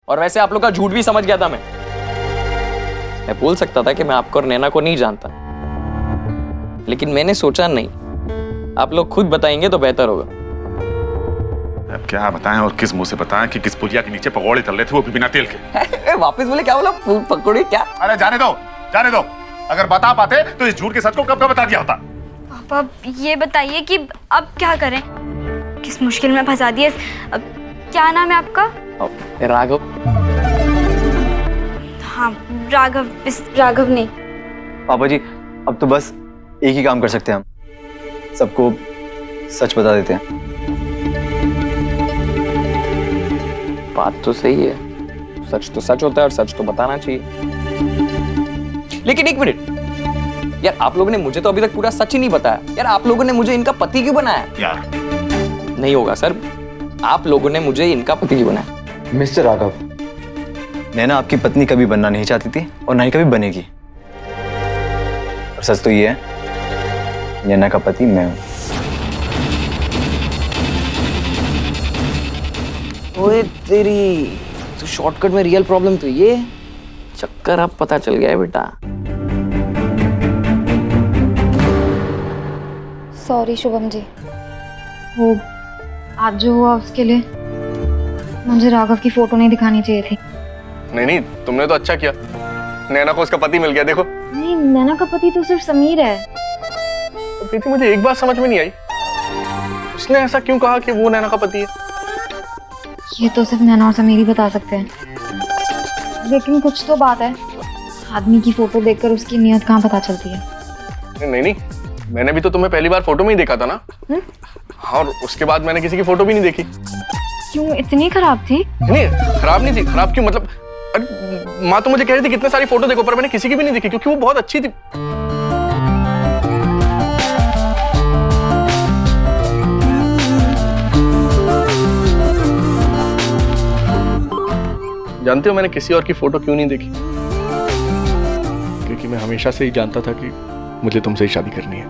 और वैसे आप लोग का झूठ भी समझ गया था मैं बोल सकता था कि मैं आपको और नैना को नहीं जानता, लेकिन मैंने सोचा नहीं, आप लोग खुद बताएंगे तो बेहतर होगा। अब क्या बताएं और किस मुंह से बताएं कि किस पुलिया के नीचे पकौड़े तल रहे थे, वो भी बिना तेल के। वापस बोले, क्या बोला? पकौड़े क्या? अरे जाने दो, जाने दो। अगर बता पाते तो इस झूठ के सच को कब का बता दिया होता। पापा ये बताइए कि अब क्या करें, किस मुश्किल में फंसा दिए। अब क्या नाम है आपका? राघव। हाँ राघव, राघव नहीं। पापा जी अब तो बस एक ही काम कर सकते हैं, हम सबको सच बता देते हैं। बात तो सही है, सच तो सच होता है और सच तो बताना चाहिए। लेकिन एक मिनट यार, आप लोगों ने मुझे तो अभी तक पूरा सच ही नहीं बताया यार। आप लोगों ने मुझे इनका पति क्यों बनाया यार? नहीं होगा सर, आप लोगों ने मुझे इनका पति क्यों बनाया? मिस्टर राघव, नैना आपकी पत्नी कभी बनना नहीं चाहती थी और ना ही कभी बनेगी। और सच तो ये है, नैना का पति मैं हूं। ओए तेरी, तो शॉर्टकट में रियल प्रॉब्लम तो ये चक्कर अब पता चल गया है बेटा। सॉरी शुभम जी, वो आज जो हुआ उसके लिए मुझे राघव की फोटो नहीं दिखानी चाहिए थी। नहीं, तुमने तो अच्छा किया, नैना को उसका पति मिल गया। देखो नहीं, नैना का पति तो सिर्फ समीर है। प्रीति, मुझे एक बात समझ में नहीं आई, उसने ऐसा क्यों कहा कि वो नैना का पति है? ये तो सिर्फ नैना और समीर ही बता सकते हैं, लेकिन कुछ तो बात है। आदमी की फोटो देखकर उसकी नीयत कहाँ पता चलती है। नहीं, मैंने भी तो तुम्हें पहली बार फोटो में ही देखा था ना। हाँ, और उसके बाद मैंने किसी की फोटो भी नहीं देखी। क्यों, इतनी खराब थी? नहीं, खराब नहीं थी। खराब क्यों मतलब? अरे माँ तो मुझे कह रही थी कितने सारी फोटो देखो, पर मैंने किसी की भी नहीं देखी क्योंकि वो बहुत अच्छी थी। जानते हो मैंने किसी और की फोटो क्यों नहीं देखी? क्योंकि मैं हमेशा से ही जानता था कि मुझे तुमसे ही शादी करनी है।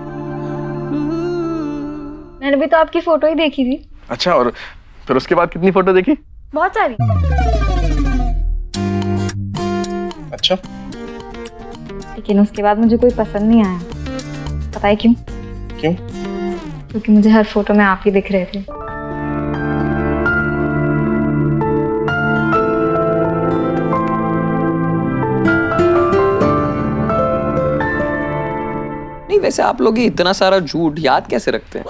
मैंने भी तो आपकी फोटो ही देखी थी। अच्छा, और फिर उसके बाद कितनी फोटो देखी? बहुत सारी। अच्छा, लेकिन उसके बाद मुझे कोई पसंद नहीं आया। पता है क्यों? क्यों? क्योंकि मुझे हर फोटो में आप ही दिख रहे थे। नहीं, वैसे आप लोग ये इतना सारा झूठ याद कैसे रखते हैं?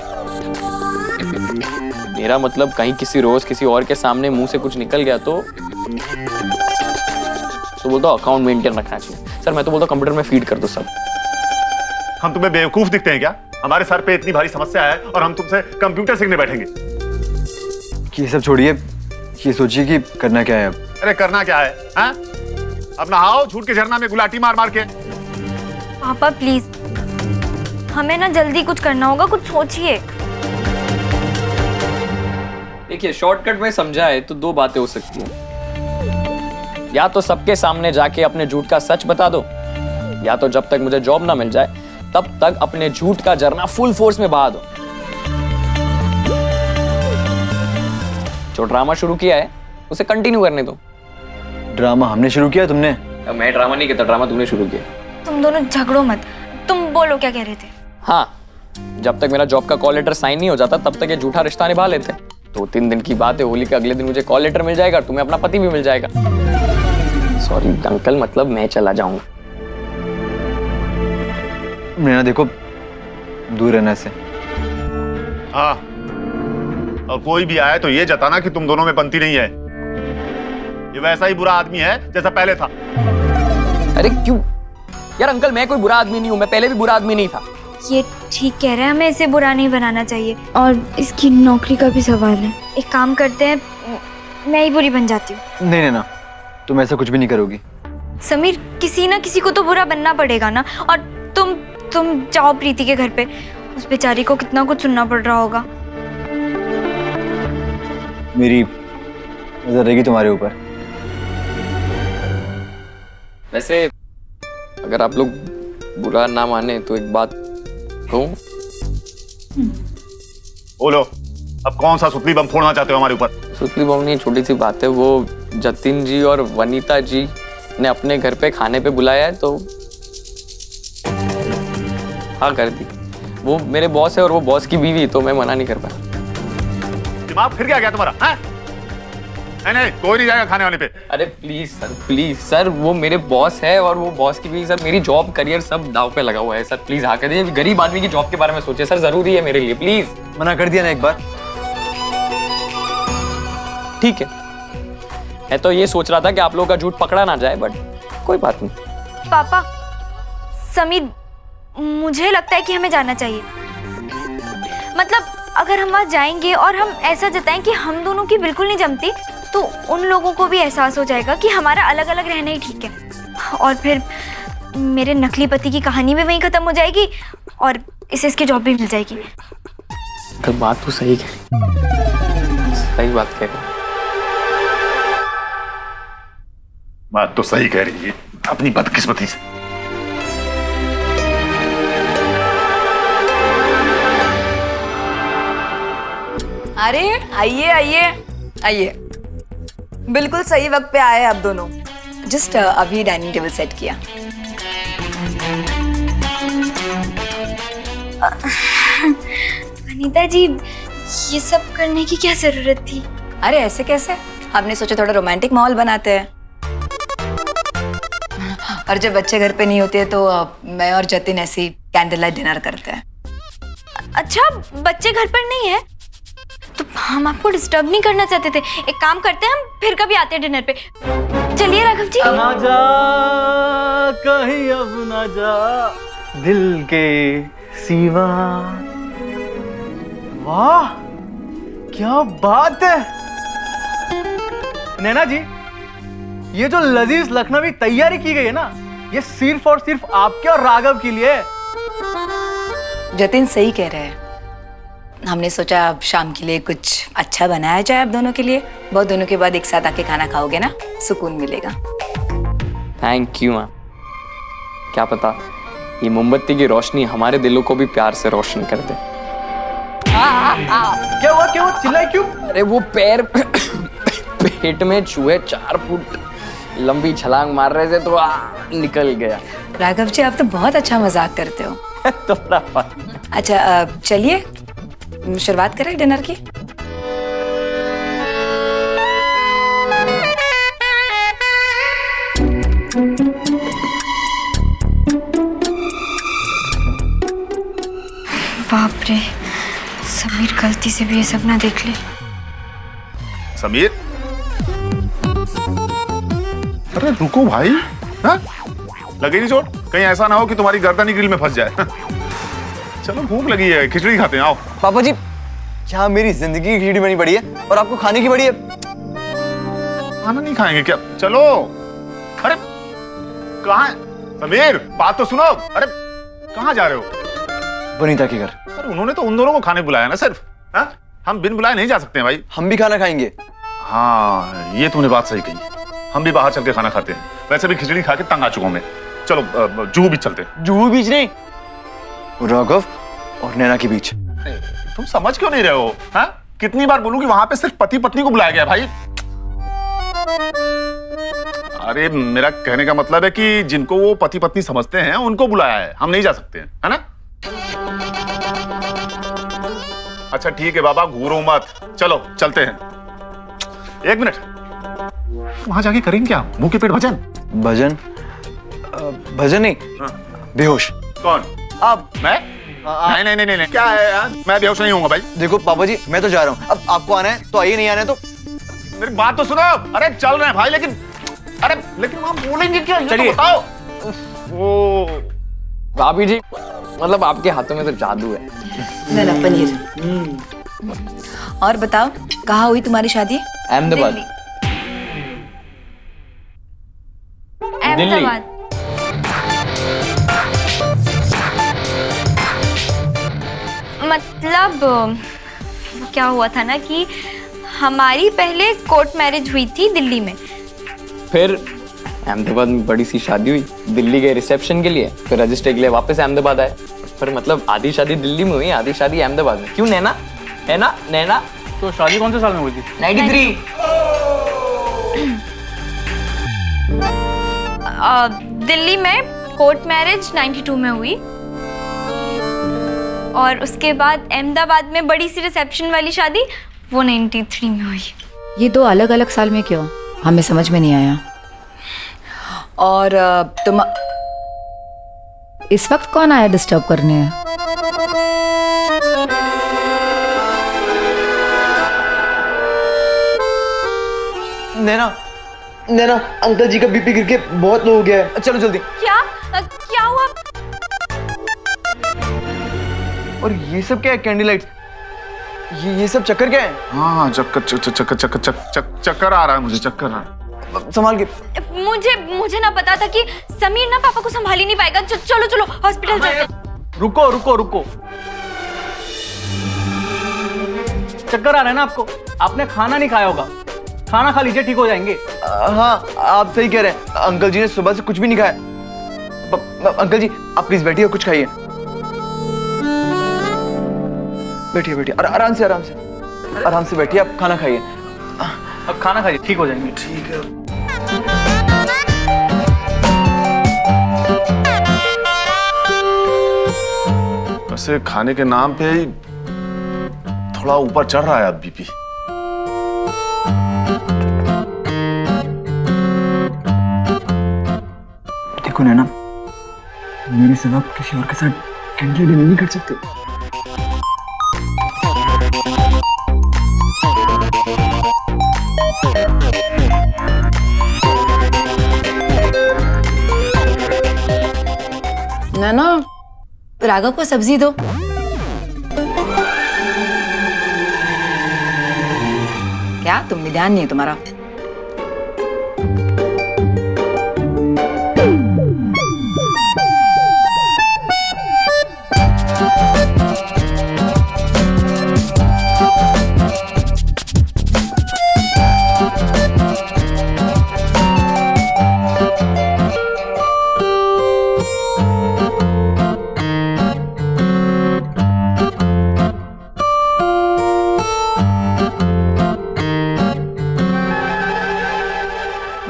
मेरा मतलब कहीं किसी रोज किसी और के सामने मुंह से कुछ निकल गया तो बोलता अकाउंट मेंटेन रखना चाहिए। सर मैं तो बोलता कंप्यूटर में फीड कर दो सब। हम तुम्हें बेवकूफ दिखते हैं क्या? हमारे सर पे इतनी भारी समस्या है और हम तुमसे कंप्यूटर सीखने बैठेंगे। ये सब छोड़िए, ये सोचिए कि करना क्या है अब। अरे करना क्या है? हाँ? अब नहाओ झूठ के झरना में गुलाटी मार मार के। पापा प्लीज, हमें ना जल्दी कुछ करना होगा, कुछ सोचिए। देखिए, शॉर्टकट में समझाए तो दो बातें हो सकती हैं। या तो सबके सामने जाके अपने झूठ का सच बता दो, या तो जब तक मुझे जॉब ना मिल जाए तब तक अपने झूठ का झरना फुल फोर्स में बहा दो। जो ड्रामा शुरू किया है उसे कंटिन्यू करने दो। ड्रामा हमने शुरू किया, तुमने? मैं ड्रामा नहीं कहता, ड्रामा तुमने शुरू किया। तुम दोनों झगड़ो मत, तुम बोलो क्या कह रहे थे? हाँ, जब तक मेरा जॉब का कॉल लेटर साइन नहीं हो जाता तब तक ये झूठा रिश्ता निभा लेते। 2-3 दिन की बात है, होली के अगले दिन मुझे कॉल लेटर मिल जाएगा, तुम्हें अपना पति भी मिल जाएगा। सॉरी अंकल, मतलब मैं चला जाऊंगा। नैना देखो, दूर रहना से। हाँ, और कोई भी आए तो ये जताना कि तुम दोनों में बनती नहीं है। ये वैसा ही बुरा आदमी है जैसा पहले था। अरे क्यों यार अंकल, मैं कोई बुरा आदमी नहीं हूँ, मैं पहले भी बुरा आदमी नहीं था। ये ठीक कह रहे हैं, हमें इसे बुरा नहीं बनाना चाहिए। और इसकी नौकरी का भी सवाल है। एक काम करते हैं, मैं ही बुरी बन जाती हूँ। नहीं नैना, तुम ऐसा कुछ भी नहीं करोगी। समीर, किसी ना किसी को तो बुरा बनना पड़ेगा ना। और तुम जाओ प्रीति के घर पे, उस बेचारी को कितना कुछ सुनना पड़ रहा होगा। मेरी नजर रहेगी तुम्हारे ऊपर। वैसे अगर आप लोग बुरा ना माने तो एक बात कहूं? बोलो, अब कौन सा सुतली बम फोड़ना चाहते हो हमारे ऊपर? सुतली बम नहीं, छोटी सी बात है। वो जतिन जी और वनीता जी ने अपने घर पे खाने पे बुलाया है तो हाँ कर दी। वो मेरे बॉस है और वो बॉस की बीवी, तो मैं मना नहीं कर पाया। दिमाग फिर गया तुम्हारा? हाँ? नहीं कोई नहीं जाएगा खाने वाने पे। अरे प्लीज सर, वो मेरे बॉस है और वो बॉस की बीवी। सर मेरी जॉब करियर सब दाव पे लगा हुआ है सर, प्लीज हाँ कर दीजिए। गरीब आदमी की जॉब के बारे में सोचिए सर, जरूरी है मेरे लिए, प्लीज। मना कर दिया ना एक बार। ठीक है, मैं तो ये सोच रहा था कि आप लोगों का झूठ पकड़ा ना जाए, बट कोई बात नहीं। पापा, समीर, मुझे लगता है कि हमें जाना चाहिए। मतलब अगर हम वहाँ जाएंगे और हम ऐसा जताएं कि हम दोनों की बिल्कुल नहीं जमती, तो उन लोगों को भी एहसास हो जाएगा कि हमारा अलग अलग रहना ही ठीक है। और फिर मेरे नकली पति की कहानी भी वहीं खत्म हो जाएगी और इसे इसकी जॉब भी मिल जाएगी। तो बात तो सही है, सही बात कह रही है। बात तो सही कह रही है, अपनी बदकिस्मती से। अरे आइए आइए आइए, बिल्कुल सही वक्त पे आए आप दोनों। जस्ट अभी डाइनिंग टेबल सेट किया। वनीता जी, ये सब करने की क्या जरूरत थी? अरे ऐसे कैसे, हमने सोचा थोड़ा रोमांटिक माहौल बनाते हैं। और जब बच्चे घर पे नहीं होते तो मैं और जतिन ऐसी कैंडल लाइट डिनर करते हैं। अच्छा, बच्चे घर पर नहीं है तो हम आपको डिस्टर्ब नहीं करना चाहते थे। एक काम करते हैं, हम फिर कभी आते हैं डिनर पे। चलिए राघव जी। ना जा कहीं अब ना जा दिल के सिवा। वाह क्या बात है नैना जी, ये जो लजीज लखनवी तैयारी की गई है ना, ये सिर्फ और सिर्फ आपके और राघव के लिए। जतिन सही कह रहे हैं, हमने सोचा अब शाम के लिए कुछ अच्छा बनाया जाए आप दोनों के लिए। बहुत दिनों के बाद एक साथ आके खाना खाओगे ना, सुकून मिलेगा। Thank you ma'am. क्या पता ये मोमबत्ती की रोशनी हमारे दिलों को भी प्यार से रोशन कर दे। क्या हुआ चिल्लाए क्यों? अरे वो पैर पेट में चूहे 4 फुट लंबी छलांग मार रहे थे तो निकल गया। राघव जी, आप तो बहुत अच्छा मजाक करते हो। तो अच्छा चलिए शुरुआत करें डिनर की। बाप रे, समीर गलती से भी ये सब ना देख ले। समीर, अरे रुको भाई। हाँ? लगे नहीं चोट? कहीं ऐसा ना हो कि तुम्हारी गर्दन ही ग्रिल में फंस जाए। चलो भूख लगी है, खिचड़ी खाते हैं, आओ। पापा जी, क्या मेरी जिंदगी की खिचड़ी बनी पड़ी है और आपको खाने की पड़ी है? खाना नहीं खाएंगे क्या? चलो। अरे कहाँ है? समीर, बात तो सुनो। अरे कहाँ जा रहे हो? वनीता के घर। अरे उन्होंने तो उन दोनों को खाने बुलाया ना सिर्फ। हाँ? हम बिन बुलाए नहीं जा सकते हैं भाई। हम भी खाना खाएंगे। हाँ, ये तूने बात सही कही। हम भी बाहर चल के खाना खाते हैं। वैसे भी खिचड़ी खा के तंग आ चुका हूं मैं। चलो जुहू बीच चलते हैं। जुहू बीच नहीं, राघव और नैना के बीच। तुम समझ क्यों नहीं रहे हो? हाँ? कितनी बार बोलूं कि वहां पे सिर्फ पति पत्नी को बुलाया गया भाई। अरे मेरा कहने का मतलब है कि जिनको वो पति पत्नी समझते हैं उनको बुलाया है, हम नहीं जा सकते हैं, है ना? अच्छा ठीक है बाबा, घूरो मत, चलो चलते हैं। 1 मिनट, वहां जाके करेंगे क्या? मुंह के पेट भजन? भजन? भजन नहीं। हाँ। बेहोश। कौन? आप? मैं? नहीं, क्या है यार? मैं बेहोश नहीं होऊंगा भाई। देखो पापा जी, मैं तो जा रहा हूँ। अब आपको आना है तो आइए, नहीं आना है तो। मेरी बात तो सुनो। अरे चल रहे हैं भाई, लेकिन वहां बोलेंगे क्या? ये तो बताओ। ओ भाभी जी, मतलब आपके हाथों में तो जादू है। लला पनीर। और बताओ, कहाँ हुई तुम्हारी शादी? अहमदाबाद। अहमदाबाद। मतलब क्या हुआ था ना कि हमारी पहले कोर्ट मैरिज हुई थी दिल्ली में। फिर अहमदाबाद में बड़ी सी शादी हुई, दिल्ली गए रिसेप्शन के लिए, फिर रजिस्टर के लिए वापस अहमदाबाद आए। पर मतलब आधी शादी दिल्ली में हुई, आधी शादी अहमदाबाद में। क्यों नैना? है ना नैना? तो शादी कौन से साल में हुई थी? 93। दिल्ली में कोर्ट मैरिज 92 में हुई और उसके बाद अहमदाबाद में बड़ी सी रिसेप्शन वाली शादी वो 93 में हुई। ये दो अलग अलग साल में क्यों? हमें समझ में नहीं आया। और तुम इस वक्त कौन आया डिस्टर्ब करने? नैना नैना, अंकल जी का बीपी गिर के बहुत लो हो गया है, चलो जल्दी। क्या हुआ? और ये सब क्या है? कैंडी लाइट्स, ये सब चक्कर क्या है? हाँ चक्कर आ रहा है, मुझे चक्कर आ रहा है। संभाल के। मुझे ना पता था कि समीर ना पापा को संभाल ही नहीं पाएगा। चलो चलो हॉस्पिटल चलते हैं। रुको। चक्कर आ रहा है ना आपको? आपने खाना नहीं खाया होगा, खाना खा लीजिए, ठीक हो जाएंगे। हाँ आप सही कह रहे हैं, अंकल जी ने सुबह से कुछ भी नहीं खाया। अंकल जी आप प्लीज बैठिए, कुछ खाइए। बैठिए आराम से बैठिए, आप खाना खाइए। अब खाना खाइए, ठीक हो जाएंगे। ठीक है। वैसे खाने के नाम पे ही थोड़ा ऊपर चढ़ रहा है अब बीपी। देखो नैना, मेरे सिवा आप किसी और के साथ कैंडल डिनर नहीं कर सकते। नैना, राघव को सब्जी दो। क्या तुम में ध्यान नहीं है तुम्हारा?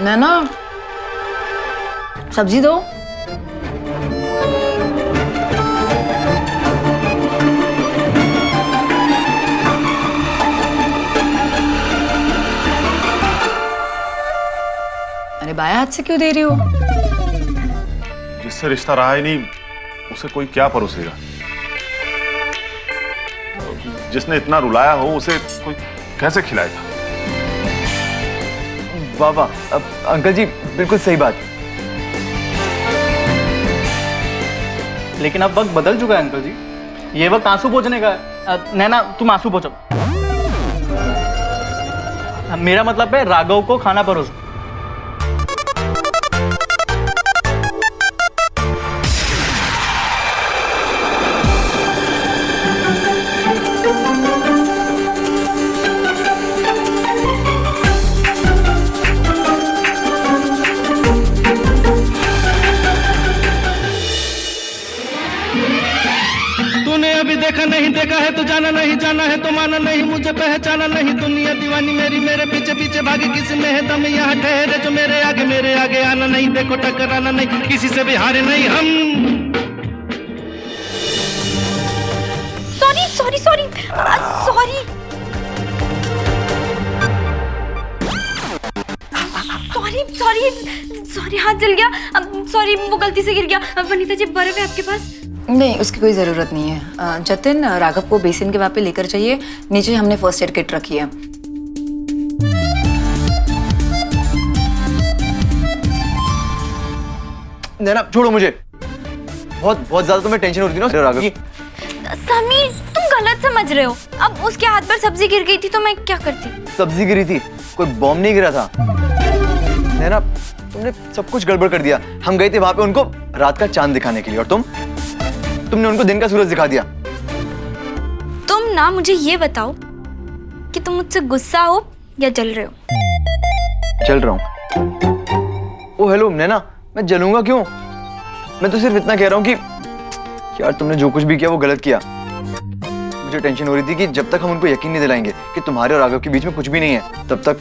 नैना, सब्जी दो। अरे बाया हाथ से क्यों दे रही हो? जिससे रिश्ता रहा ही नहीं उसे कोई क्या परोसेगा? जिसने इतना रुलाया हो उसे कोई कैसे खिलाएगा? वाह अंकल जी, बिल्कुल सही बात। लेकिन अब वक्त बदल चुका है अंकल जी, ये वक्त आंसू पोंछने का है। नैना तुम आंसू पोंछो। मेरा मतलब है राघव को खाना परोसो। अभी देखा नहीं देखा है तो जाना नहीं, जाना है तो माना नहीं, मुझे पहचाना नहीं। दुनिया दीवानी मेरी, मेरे पीछे पीछे भागे, किसी में है दम यहाँ ठहरे जो मेरे आगे आना नहीं। देखो टकराना नहीं, किसी से भी हारे नहीं हम। सॉरी हाथ जल गया। सॉरी वो गलती से गिर गया। वनीता जी बर्फ है आपके पास? नहीं, उसकी कोई जरूरत नहीं है। जतिन, राघव को बेसिन के वहां पे लेकर चाहिए, नीचे हमने फर्स्ट एड किट रखी है। नैना छोड़ो मुझे, बहुत ज्यादा तुम्हें टेंशन हो रही थी ना राघव की। समीर तुम गलत समझ रहे हो। अब उसके हाथ पर सब्जी गिर गई थी तो मैं क्या करती? सब्जी गिरी थी, कोई बॉम्ब नहीं गिरा था। नैना तुमने सब कुछ गड़बड़ कर दिया। हम गए थे वहां पे उनको रात का चांद दिखाने के लिए और तुमने उनको दिन का सूरज दिखा दिया। तुम ना मुझे ये बताओ कि तुम मुझसे गुस्सा हो या जल रहे हो? जल रहा हूँ। ओ हेलो नैना, मैं जलूंगा क्यों? मैं तो सिर्फ इतना कह रहा हूँ कि यार तुमने जो कुछ भी किया वो गलत किया। मुझे टेंशन हो रही थी कि जब तक हम उनको यकीन नहीं दिलाएंगे कि तुम्हारे और राघव के बीच में कुछ भी नहीं है, तब तक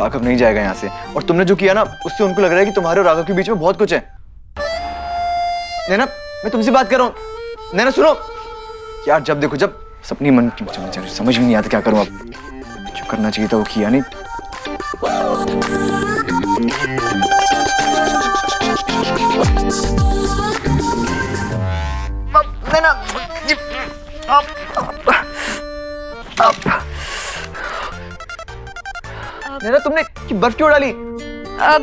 राघव नहीं जाएगा यहाँ से, और तुमने जो किया ना उससे उनको लग रहा है कि तुम्हारे और राघव के बीच में बहुत कुछ है। नैना, मैं तुमसे बात कर रहा हूँ। नैना सुनो यार, जब देखो जब सपनी मन की समझ में नहीं आता क्या करूँ अब। जो करना चाहिए था वो किया नहीं। नैना, नैना तुमने बर्फ क्यों डाली? अब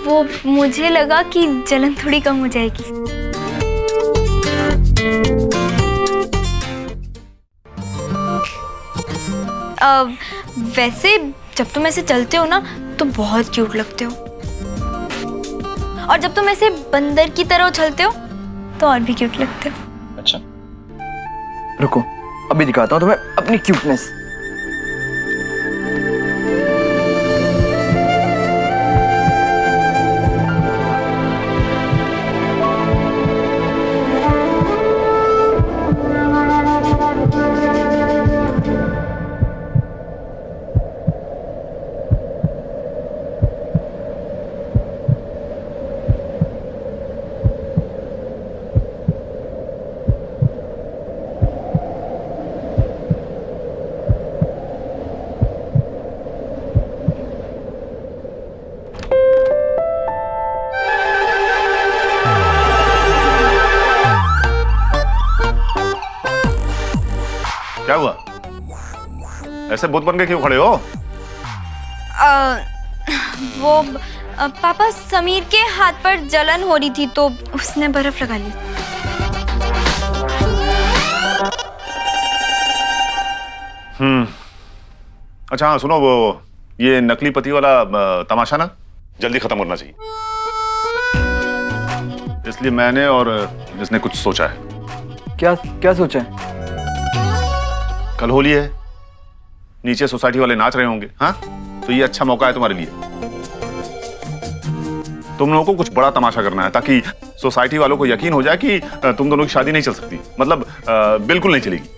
वो मुझे लगा कि जलन थोड़ी कम हो जाएगी। वैसे जब तुम ऐसे चलते हो ना तो बहुत क्यूट लगते हो, और जब तुम ऐसे बंदर की तरह उछलते हो तो और भी क्यूट लगते हो। अच्छा रुको, अभी दिखाता हूँ तुम्हें अपनी क्यूटनेस। क्या हुआ? ऐसे बुत बन के क्यों खड़े हो? पापा, समीर के हाथ पर जलन हो रही थी तो उसने बर्फ लगा ली। अच्छा हाँ सुनो, वो ये नकली पति वाला तमाशा ना जल्दी खत्म करना चाहिए, इसलिए मैंने और इसने कुछ सोचा है। क्या क्या सोचा है? कल होली है, नीचे सोसाइटी वाले नाच रहे होंगे, हाँ? तो ये अच्छा मौका है तुम्हारे लिए। तुम लोगों को कुछ बड़ा तमाशा करना है ताकि सोसाइटी वालों को यकीन हो जाए कि तुम दोनों की शादी नहीं चल सकती, मतलब बिल्कुल नहीं चलेगी।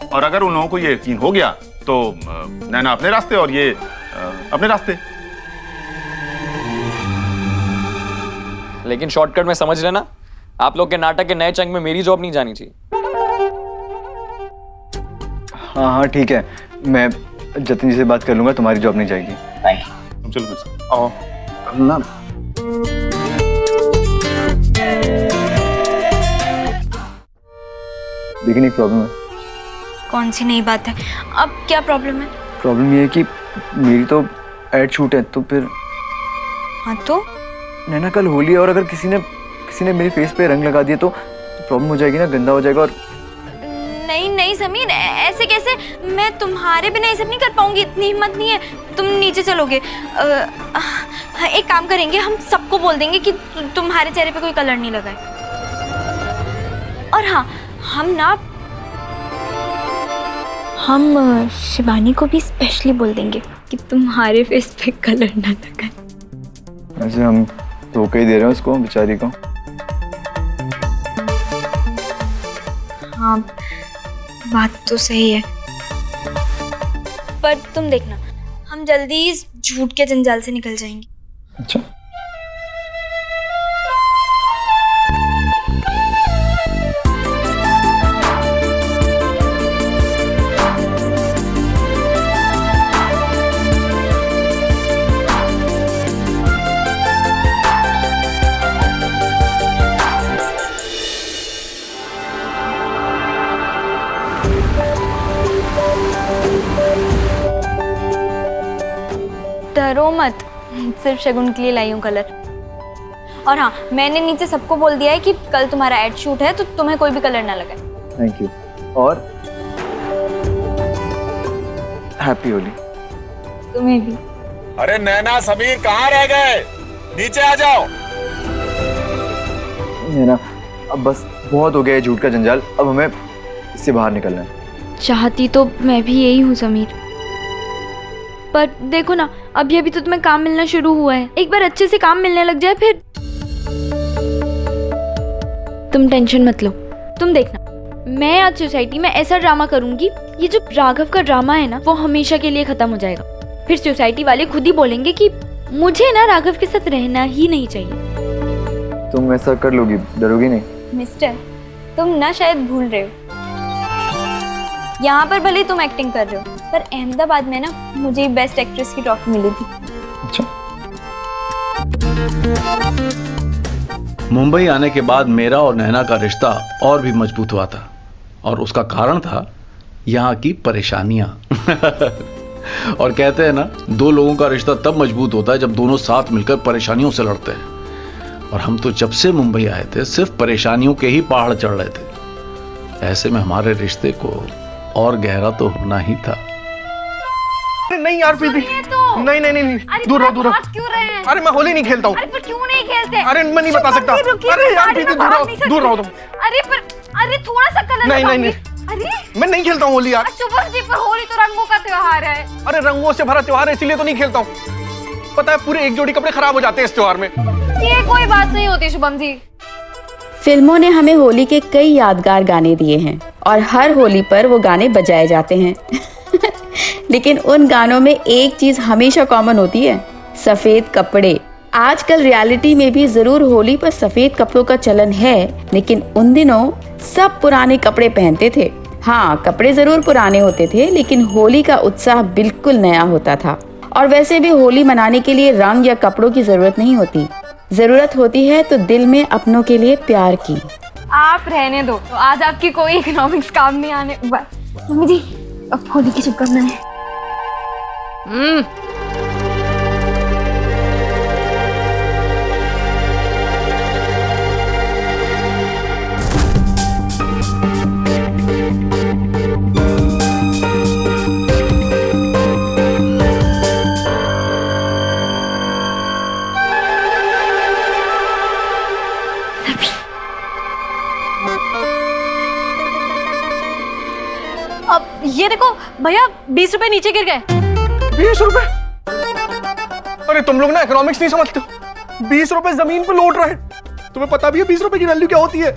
और अगर उन लोगों को ये यकीन हो गया तो नैना अपने रास्ते और ये अपने रास्ते। लेकिन शॉर्टकट में समझ लेना, आप लोग के नाटक के नए चंग में मेरी जॉब नहीं जानी चाहिए। हाँ हाँ ठीक है, मैं जतिन जी से बात कर लूंगा, तुम्हारी जॉब नहीं जाएगी। तुम चलो फिर आओ ना। लेकिन एक प्रॉब्लम है। कौन सी नई बात है? अब क्या प्रॉब्लम है? प्रॉब्लम ये है कि मेरी तो एड शूट है, तो फिर हाँ तो नैना कल होली है, और अगर किसी ने मेरे फेस पे रंग लगा दिया तो प्रॉब्लम हो जाएगी ना, गंदा हो जाएगा। और नहीं नहीं समीर, ऐसे कैसे? मैं तुम्हारे बिना ये सब नहीं कर पाऊंगी, इतनी हिम्मत नहीं है। तुम नीचे चलोगे? एक काम करेंगे, हम सबको बोल देंगे कि तुम्हारे चेहरे पे कोई कलर नहीं लगा है। और हाँ, हम शिवानी को भी स्पेशली बोल देंगे कि तुम्हारे फेस पे कलर ना लगा है। ऐसे हम धोखा ही दे रहे हैं उसको, बेचारी को। हाँ बात तो सही है, पर तुम देखना, हम जल्दी इस झूठ के जंजाल से निकल जाएंगे। अच्छा डरो मत, सिर्फ शगुन के लिए लाई हूँ कलर। और हाँ, मैंने नीचे सबको बोल दिया है कि कल तुम्हारा एड शूट है तो तुम्हें कोई भी कलर ना लगाए। थैंक यू, और हैप्पी होली। तुम्हें भी। अरे नैना समीर कहाँ रह गए? नीचे आ जाओ। नैना अब बस बहुत हो गया है झूठ का जंजाल, अब हमें इससे बाहर निकलना है। चाहती तो मैं भी यही हूँ समीर, पर देखो ना, अभी अभी तो तुम्हें काम मिलना शुरू हुआ है। एक बार अच्छे से काम मिलने लग जाए फिर तुम टेंशन मत लो। तुम देखना, मैं आज सोसाइटी में ऐसा ड्रामा करूंगी, ये जो राघव का ड्रामा है ना वो हमेशा के लिए खत्म हो जाएगा। फिर सोसाइटी वाले खुद ही बोलेंगे कि मुझे ना राघव के साथ रहना ही नहीं चाहिए। तुम ऐसा कर लोगी, डरोगी नहीं? मिस्टर, तुम ना शायद भूल रहे हो, यहाँ पर भले तुम एक्टिंग कर रहे हो पर अहमदाबाद में ना मुझे बेस्ट एक्ट्रेस की ट्रॉफी मिली थी। अच्छा। मुंबई आने के बाद मेरा और नैना का रिश्ता और भी मजबूत हुआ था और उसका कारण था यहाँ की परेशानियां। और कहते हैं ना, दो लोगों का रिश्ता तब मजबूत होता है जब दोनों साथ मिलकर परेशानियों से लड़ते हैं। और हम तो जब से मुंबई आए थे सिर्फ परेशानियों के ही पहाड़ चढ़ रहे थे। ऐसे में हमारे रिश्ते को और गहरा तो होना ही था। नहीं यार प्रीति, नहीं नहीं नहीं, दूर रहो दूर रहो। क्यों रहे हैं? अरे मैं होली नहीं खेलता हूँ। अरे पर क्यों नहीं खेलते? अरे मैं नहीं बता सकता। अरे यार प्रीति दूर रहो तुम। अरे थोड़ा सा कलर नहीं नहीं नहीं, अरे मैं नहीं खेलता हूँ होली यार। शुभम जी, पर होली तो रंगों का त्योहार है। अरे रंगों से भरा त्योहार है इसीलिए तो नहीं खेलता हूँ। पता है पूरे एक जोड़ी कपड़े खराब हो जाते हैं इस त्योहार में। ये कोई बात नहीं होती शुभम जी। फिल्मों ने हमें होली के कई यादगार गाने दिए हैं और हर होली पर वो गाने बजाए जाते हैं। लेकिन उन गानों में एक चीज हमेशा कॉमन होती है, सफेद कपड़े। आजकल रियलिटी में भी जरूर होली पर सफेद कपड़ों का चलन है, लेकिन उन दिनों सब पुराने कपड़े पहनते थे। हाँ, कपड़े जरूर पुराने होते थे लेकिन होली का उत्साह बिल्कुल नया होता था। और वैसे भी होली मनाने के लिए रंग या कपड़ों की जरूरत नहीं होती, जरूरत होती है तो दिल में अपनों के लिए प्यार की। आप रहने दो, तो आज आपकी कोई इकोनॉमिक्स काम नहीं आने। मम्मी जी, अब होली की शुभकामनाएं। अब ये देखो भैया, 20 रुपए नीचे गिर गए। 20 रुपए? अरे तुम लोग ना इकोनॉमिक्स नहीं समझते हो। 20 रुपए जमीन पे लौट रहे। तुम्हें पता भी है 20 रुपए की वैल्यू क्या होती है?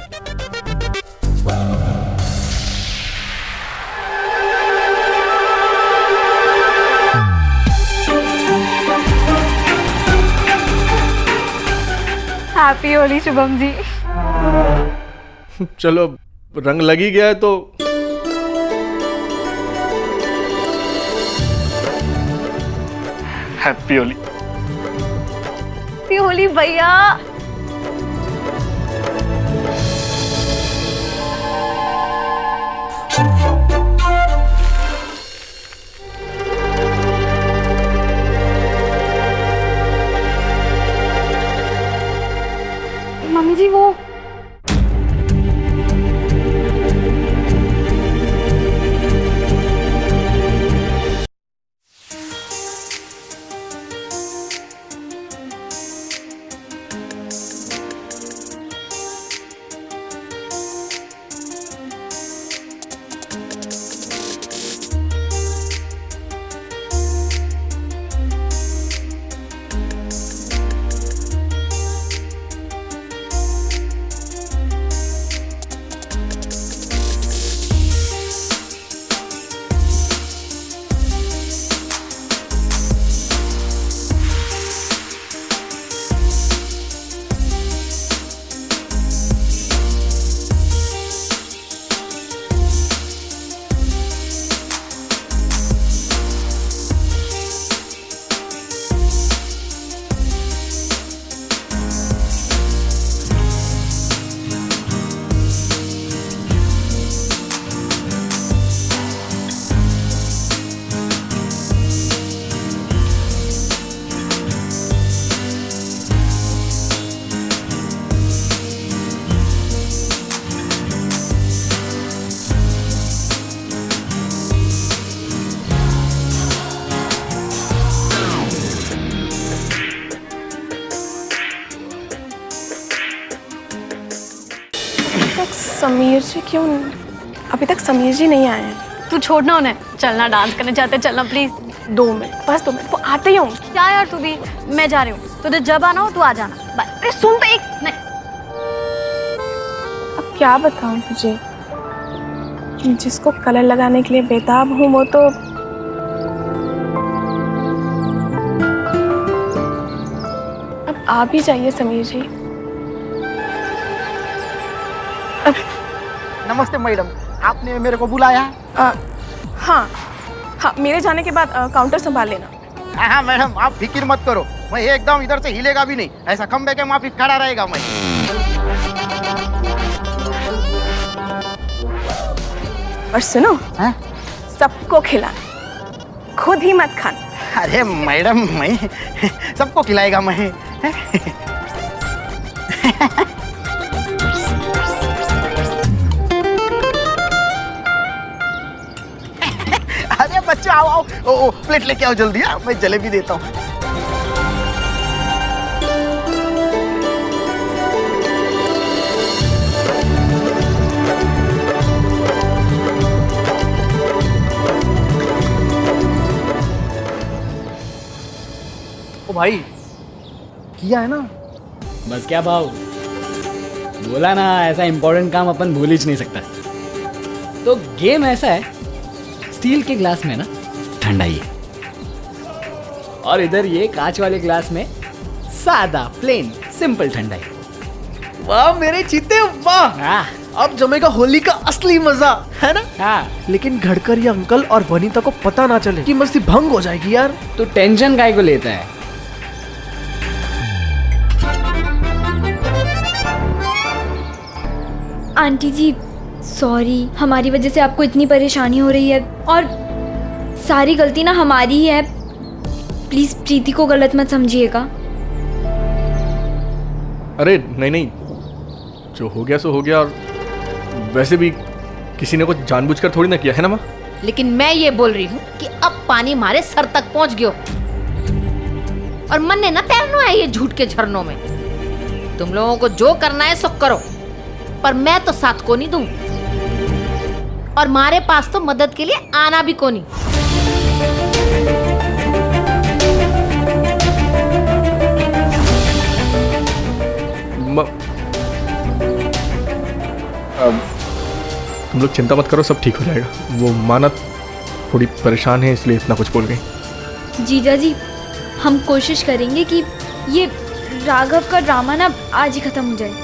हैप्पी होली शुभम जी। चलो रंग लग ही गया है तो हैप्पी होली। हैप्पी होली भैया। मम्मी जी वो समीर जी क्यों? अभी तक समीर जी नहीं आए हैं। तू छोड़ना उन्हें, चलना डांस करने जाते, चलना प्लीज। 2 मिनट, बस 2 मिनट, वो आते ही होंगे। क्या यार तू भी, मैं जा रही हूँ, तुझे जब आना हो तू आ जाना। बाय। अरे सुन तो एक नहीं। अब क्या बताऊं तुझे? जिसको कलर लगाने के लिए बेताब हूँ वो तो अब आ भी जाइए समीर जी। नमस्ते मैडम, आपने मेरे को बुलाया? हाँ हाँ, मेरे जाने के बाद काउंटर संभाल लेना। हाँ मैडम, आप फिक्र मत करो, मैं एकदम इधर से हिलेगा भी नहीं, ऐसा खंबे के माफी खड़ा रहेगा मैं। और सुनो, हाँ? सबको खिलाना, खुद ही मत खाना। अरे मैडम, मैं सबको खिलाएगा मैं। अरे बच्चों आओ आओ, ओ प्लेट लेके आओ जल्दी, मैं जलेबी देता हूँ। ओ भाई, किया है ना? बस क्या भाव, बोला ना ऐसा इंपॉर्टेंट काम अपन भूल ही नहीं सकता। तो गेम ऐसा है, स्टील के ग्लास में ना ठंडाई है, और इधर ये कांच वाले ग्लास में सादा प्लेन सिंपल ठंडाई। वाह मेरे चीते वाह, हाँ अब जमेगा होली का असली मजा, है ना? हाँ, लेकिन गडकरी अंकल और वनीता को पता ना चले कि मस्ती भंग हो जाएगी यार। तो टेंशन काहे को लेता है? आंटी जी सॉरी, हमारी वजह से आपको इतनी परेशानी हो रही है और सारी गलती ना हमारी ही है। प्लीज प्रीति को गलत मत समझिएगा। अरे नहीं नहीं, जो हो गया सो हो गया, और वैसे भी किसी ने कुछ जानबूझकर थोड़ी ना किया है ना माँ। लेकिन मैं ये बोल रही हूँ कि अब पानी हमारे सर तक पहुँच गयो और मन ने ना तैरना है ये झूठ के झरनों में। तुम लोगों को जो करना है सो करो, पर मैं तो साथ को नहीं दूं, और मारे पास तो मदद के लिए आना भी को नहीं। तुम लोग चिंता मत करो, सब ठीक हो जाएगा। वो माना थोड़ी परेशान है इसलिए इतना कुछ बोल गई। जीजा जी, हम कोशिश करेंगे कि ये राघव का ड्रामा ना आज ही खत्म हो जाए।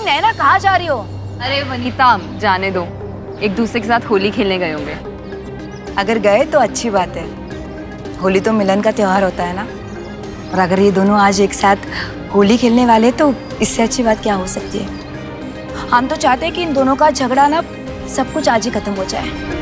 नैना कहाँ जा रही हो? अरे वनीता, जाने दो, एक दूसरे के साथ होली खेलने गए होंगे। अगर गए तो अच्छी बात है, होली तो मिलन का त्योहार होता है ना। और अगर ये दोनों आज एक साथ होली खेलने वाले तो इससे अच्छी बात क्या हो सकती है। हम तो चाहते हैं कि इन दोनों का झगड़ा ना सब कुछ आज ही खत्म हो जाए।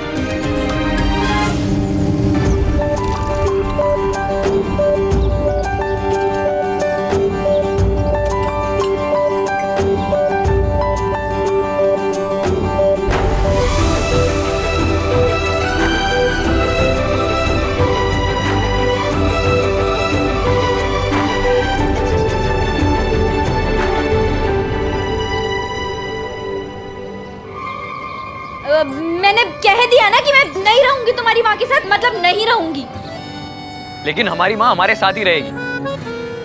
मैंने कह दिया ना कि मैं नहीं रहूंगी तुम्हारी माँ के साथ, मतलब नहीं रहूंगी। लेकिन हमारी माँ हमारे साथ ही रहेगी,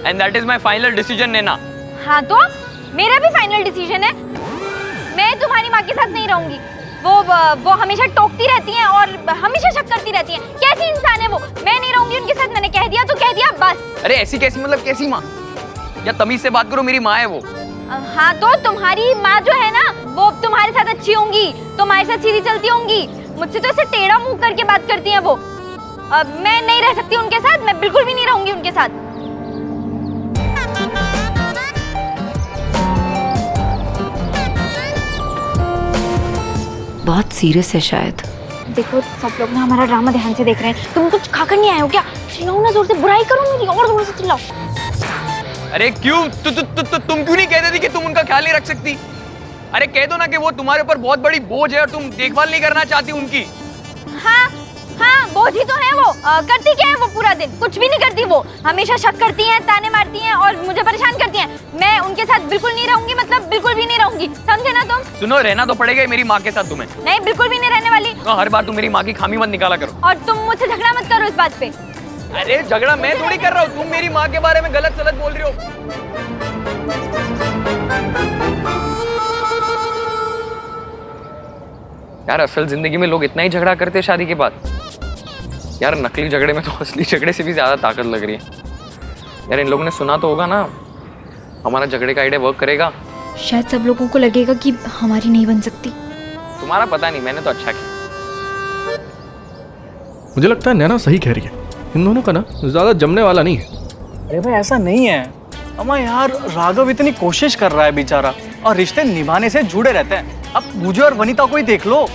and that is my final decision Naina. हाँ तो मेरा भी फाइनल डिसीजन है, मैं तुम्हारी माँ के साथ नहीं रहूंगी। वो हमेशा टोकती रहती हैं और हमेशा शक करती रहती हैं। कैसी इंसान है वो? मैं नहीं रहूंगी उनके साथ, मैंने कह दिया तो कह दिया बस। अरे ऐसी कैसी, मतलब कैसी माँ? या तमीज से बात करो, मेरी माँ है वो। हाँ तो तुम्हारी माँ जो है ना वो तुम्हारे साथ अच्छी होंगी, तुम्हारे साथ सीधी चलती होंगी। मुझसे तो ऐसे टेढ़ा मुंह करके बात करती हैं वो। मैं नहीं रह सकती उनके साथ, मैं बिल्कुल भी नहीं रहूंगी उनके साथ। बहुत सीरियस है शायद। देखो सब लोग ना हमारा ड्रामा ध्यान से देख रहे हैं, तुम कुछ खाकर नहीं आए हो क्या? चिल्लाओ ना जोर से, बुराई करो मेरी, और जोर से चिल्लाओ। अरे क्यों तुम क्यों नहीं कहते थी कि तुम उनका ख्याल नहीं रख सकती? अरे कह दो ना कि वो तुम्हारे ऊपर बहुत बड़ी बोझ है और तुम देखभाल नहीं करना चाहती उनकी। हाँ हाँ, बोझ ही तो है वो। करती क्या है वो? पूरा दिन कुछ भी नहीं करती वो। हमेशा शक करती हैं, ताने मारती हैं और मुझे परेशान करती हैं। मैं उनके साथ बिल्कुल नहीं रहूंगी, मतलब बिल्कुल भी नहीं रहूंगी, समझे ना तुम? सुनो, रहना तो पड़ेगा मेरी माँ के साथ तुम्हें। नहीं, बिल्कुल भी नहीं रहने वाली। तो हर बार तुम मेरी माँ की खामी मत निकाला करो। और तुम मुझसे झगड़ा मत करो इस बात पे। अरे झगड़ा मैं थोड़ी कर रहा हूँ, तुम मेरी माँ के बारे में गलत सलत बोल रही हो। यार असल जिंदगी में लोग इतना ही झगड़ा करते हैं शादी के बाद। यार नकली झगड़े में तो असली झगड़े से भी ज्यादा ताकत लग रही है। यार इन लोगों ने सुना तो होगा ना, हमारा झगड़े का आइडिया वर्क करेगा। शायद सब लोगों को लगेगा कि हमारी नहीं बन सकती। तुम्हारा पता नहीं, मैंने तो अच्छा किया। मुझे लगता है नैना सही कह रही है, इन दोनों का ना ज्यादा जमने वाला नहीं है। अरे भाई ऐसा नहीं है अम्मा यार, राघव इतनी कोशिश कर रहा है बेचारा, और रिश्ते निभाने से जुड़े रहते हैं। अब मुझे और वनीता को ही देख लो,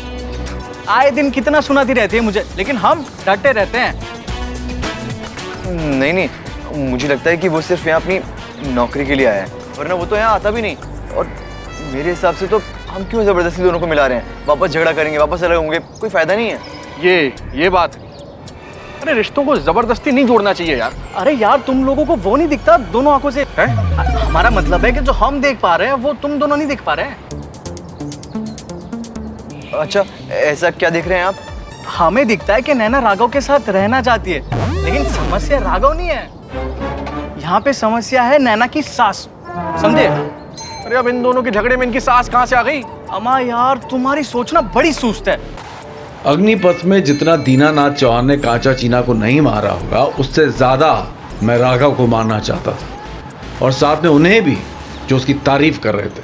आए दिन कितना सुनाती रहती है मुझे, लेकिन हम डटे रहते हैं। नहीं, मुझे लगता है कि वो सिर्फ यहाँ अपनी नौकरी के लिए आया है, वरना वो तो यहाँ आता भी नहीं। और मेरे हिसाब से तो हम क्यों जबरदस्ती दोनों को मिला रहे हैं? वापस झगड़ा करेंगे, वापस अलग होंगे, कोई फायदा नहीं है। ये बात है। अरे रिश्तों को जबरदस्ती नहीं जोड़ना चाहिए यार। अरे यार तुम लोगों को वो नहीं दिखता दोनों आंखों से है? हमारा मतलब है कि जो हम देख पा रहे हैं वो तुम दोनों नहीं देख पा रहे हैं। अच्छा, ऐसा क्या देख रहे हैं आप? हमें दिखता है कि नैना राघव के साथ रहना चाहती है, लेकिन समस्या राघव नहीं है, यहाँ पे समस्या है नैना की सास, समझे? अरे अब इन दोनों के झगड़े में इनकी सास कहाँ से आ गई? अम्मा यार तुम्हारी सोचना बड़ी सुस्त है। अग्निपथ में जितना दीनानाथ चौहान ने कांचा चीना को नहीं मारा होगा, उससे ज्यादा मैं राघव को मारना चाहता था, और साथ में उन्हें भी जो उसकी तारीफ कर रहे थे,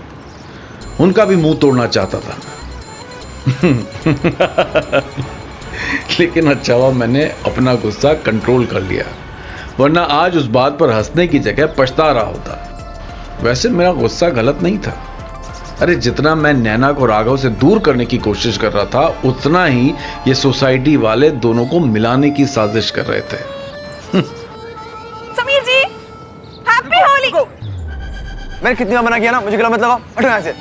उनका भी मुंह तोड़ना चाहता था। लेकिन अच्छा हुआ मैंने अपना गुस्सा कंट्रोल कर लिया, वरना आज उस बात पर हंसने की जगह पछता रहा होता। वैसे मेरा गुस्सा गलत नहीं था। अरे जितना मैं नैना को राघव से दूर करने की कोशिश कर रहा था, उतना ही ये सोसाइटी वाले दोनों को मिलाने की साजिश कर रहे थे। समीर जी, हैप्पी होली। मैंने कितनी बार मना किया ना, मुझे गला मत लगाओ, हटो यहाँ से।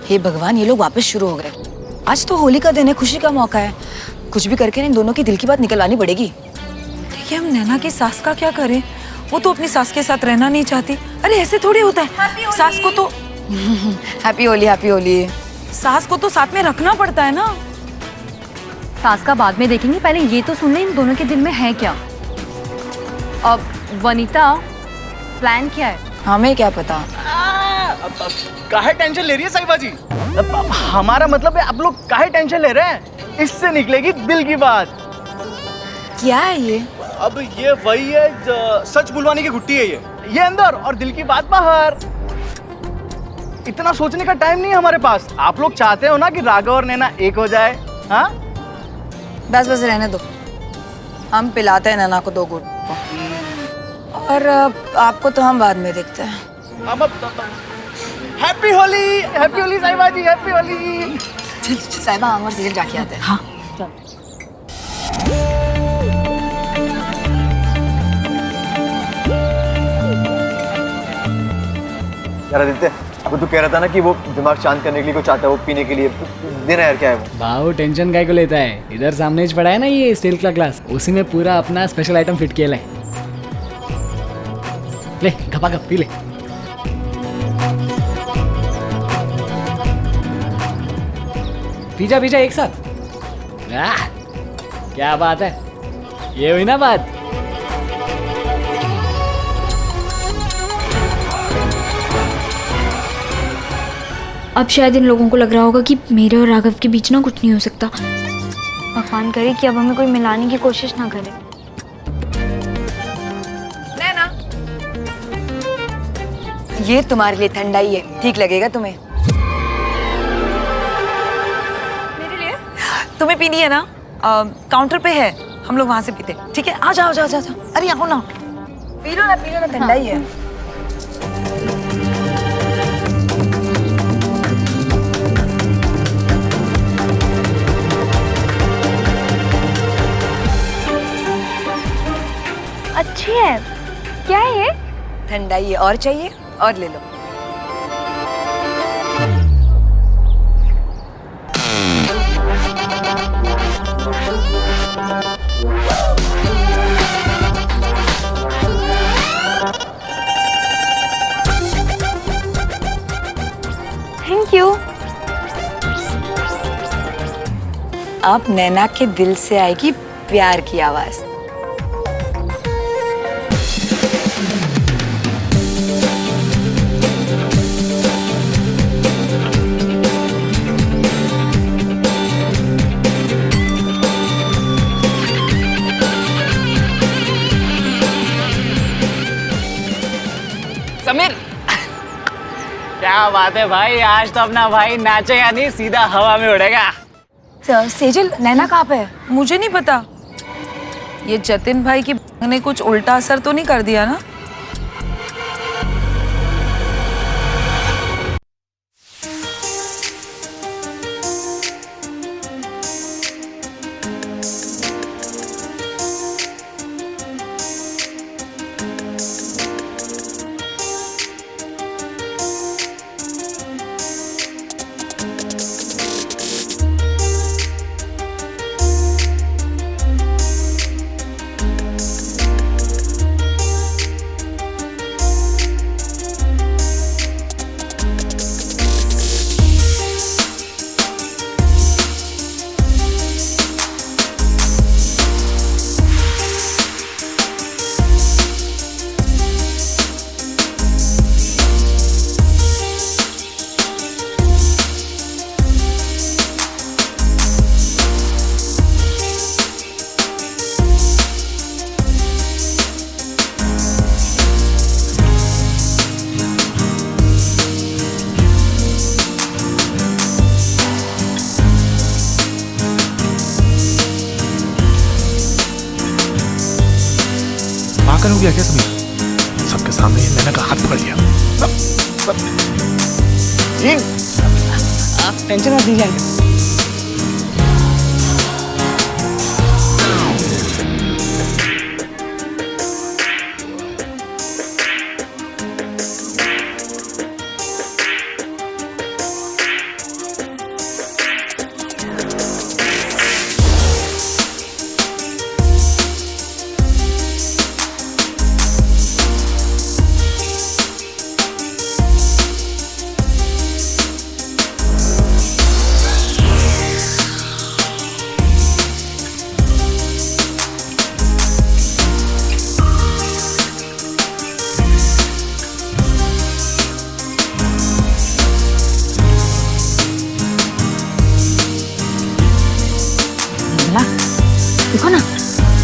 हे भगवान, ये लोग वापस शुरू हो गए। आज तो होली का दिन है, खुशी का मौका है, कुछ भी करके इन दोनों की दिल की बात निकलवानी पड़ेगी। देखिए हम नैना की सास का क्या करें, वो तो अपनी सास के साथ रहना नहीं चाहती। अरे ऐसे थोड़ी होता है, सास को तो हैप्पी होली, हैप्पी होली। सास को तो साथ में रखना पड़ता है ना। सास का बाद में देखेंगे, पहले ये तो सुन ले इन दोनों के दिल में है क्या। अब वनीता, प्लान क्या है? हमें क्या पता। काहे टेंशन ले रही है साहिबा जी? हमारा मतलब है आप लोग काहे टेंशन ले रहे हैं, इससे निकलेगी दिल की बात। क्या है ये? अब ये वही है, सच बुलवाने की गुट्टी है ये अंदर और दिल की बात बाहर। इतना सोचने का टाइम नहीं है हमारे पास। आप लोग चाहते हो ना कि राघव और नैना एक हो जाए? हाँ बस बस रहने दो, हम पिलाते हैं नैना को 2 घूंट, और आपको तो हम बाद में देखते हैं। हैप्पी होली साहिबा जी, हैप्पी होली। साहिबा हम और सीरियल जाके आते हैं। हाँ यार आदित्य, वो तू कह रहा था ना कि वो दिमाग शांत करने के लिए कुछ चाहता है, वो पीने के लिए देना यार, क्या है वो? भाव टेंशन काय को लेता है, इधर सामने ही पड़ा है ना ये स्टील का ग्लास, उसी में पूरा अपना स्पेशल आइटम फिट किया है। ले गप पी ले। पीजा एक साथ। क्या बात है, ये हुई ना बात। अब शायद इन लोगों को लग रहा होगा कि मेरे और राघव के बीच ना कुछ नहीं हो सकता। भगवान करे कि अब हमें कोई मिलाने की कोशिश ना करे। नैना, ये तुम्हारे लिए ठंडाई है, ठीक लगेगा तुम्हें। मेरे लिए तुम्हें पीनी है ना? काउंटर पे है, हम लोग वहां से पीते, ठीक है? आ जाओ। अरे आओ ना, पी लो ना, ठंडाई है। अच्छी है। क्या है ये? ठंडा ये और चाहिए और ले लो। Thank you. अब नैना के दिल से आएगी प्यार की आवाज। समीर, क्या बात है भाई, आज तो अपना भाई नाचेगा नहीं, सीधा हवा में उड़ेगा। सेजल, नैना कहाँ पे है? मुझे नहीं पता। ये जतिन भाई की ने कुछ उल्टा असर तो नहीं कर दिया ना? पागल हो गया क्या समीर? सबके सामने ही नैना का हाथ पकड़ लिया। आप टेंशन मत लीजिए। देखो ना,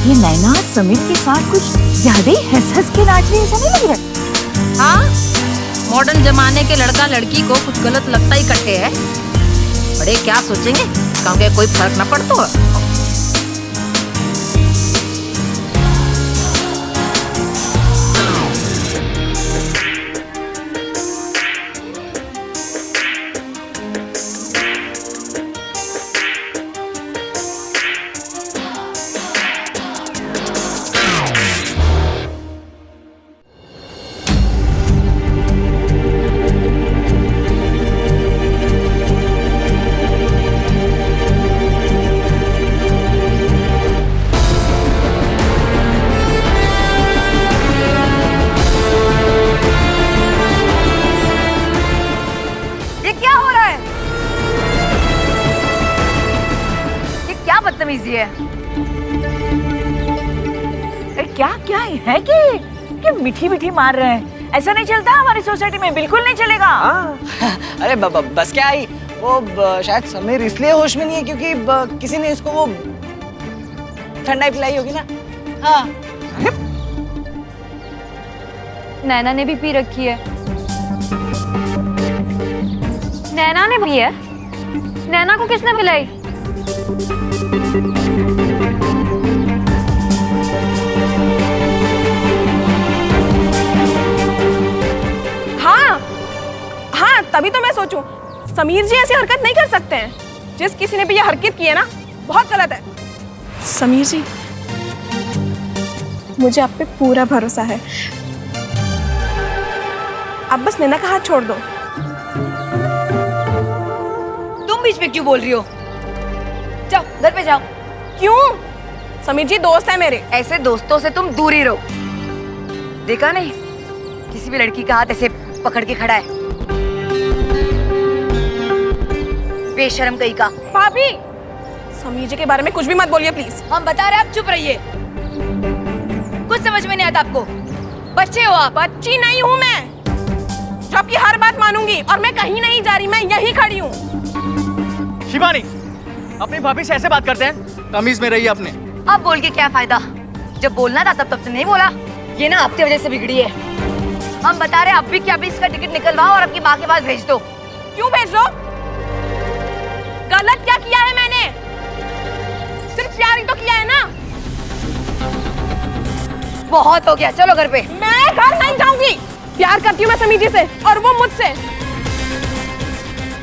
ये नैना समीर के साथ कुछ ज्यादा ही हंस-हंस के नाच रही, ऐसा नहीं लग रहा? हाँ, मॉडर्न जमाने के लड़का लड़की को कुछ गलत लगता ही कट्टे है। बड़े क्या सोचेंगे, क्योंकि कोई फर्क ना पड़ता। बदतमीजी है। क्या क्या है कि मीठी मीठी मार रहे हैं? ऐसा नहीं चलता हमारी सोसाइटी में, बिल्कुल नहीं चलेगा। अरे बस क्या आई, वो शायद समीर इसलिए होश में नहीं है क्योंकि किसी ने इसको वो ठंडाई पिलाई होगी ना। हाँ, नैना ने भी पी रखी है। नैना ने पी है? नैना को किसने पिलाई? हाँ, तभी तो मैं सोचूं, समीर जी ऐसी हरकत नहीं कर सकते हैं। जिस किसी ने भी ये हरकत की है ना, बहुत गलत है। समीर जी, मुझे आप पे पूरा भरोसा है। अब बस नैना का हाथ छोड़ दो। तुम बीच में क्यों बोल रही हो? जाओ घर पे जाओ। क्यों? समीर जी दोस्त है मेरे। ऐसे दोस्तों से तुम दूर ही रहो। देखा नहीं, किसी भी लड़की का हाथ ऐसे पकड़ के खड़ा है। बेशर्म कहीं का। भाभी, समीर जी के बारे में कुछ भी मत बोलिए प्लीज। हम बता रहे, आप चुप रहिए। कुछ समझ में नहीं आता आपको? बच्चे हो आप। बच्ची नहीं हूँ मैं, जो आपकी हर बात मानूंगी। और मैं कहीं नहीं जा रही, मैं यहीं खड़ी हूँ। शिवानी, अपनी भाभी से ऐसे बात करते हैं? तमीज में रहिए अपने। अब बोल के क्या फायदा? जब बोलना था तब से नहीं बोला। ये ना आपकी वजह से बिगड़ी है। हम बता रहे, अब भी क्या, भी इसका टिकट निकलवाओ और आपकी माँ के पास भेज दो। क्यों भेज दो? गलत क्या किया है मैंने? सिर्फ प्यार ही तो किया है ना। बहुत हो गया, चलो घर पे। मैं घर नहीं जाऊंगी। प्यार करती हूँ मैं समीर जी से, और वो मुझसे।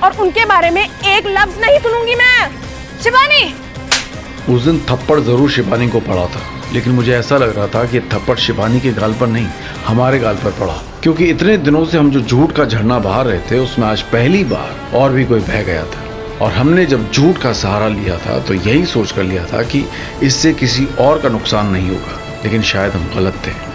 और उनके बारे में एक लफ्ज नहीं सुनूंगी मैं। शिवानी, उस दिन थप्पड़ जरूर शिवानी को पड़ा था, लेकिन मुझे ऐसा लग रहा था कि थप्पड़ शिवानी के गाल पर नहीं, हमारे गाल पर पड़ा। क्योंकि इतने दिनों से हम जो झूठ का झरना बहा रहे थे, उसमें आज पहली बार और भी कोई बह गया था। और हमने जब झूठ का सहारा लिया था तो यही सोच कर लिया था कि इससे किसी और का नुकसान नहीं होगा, लेकिन शायद हम गलत थे।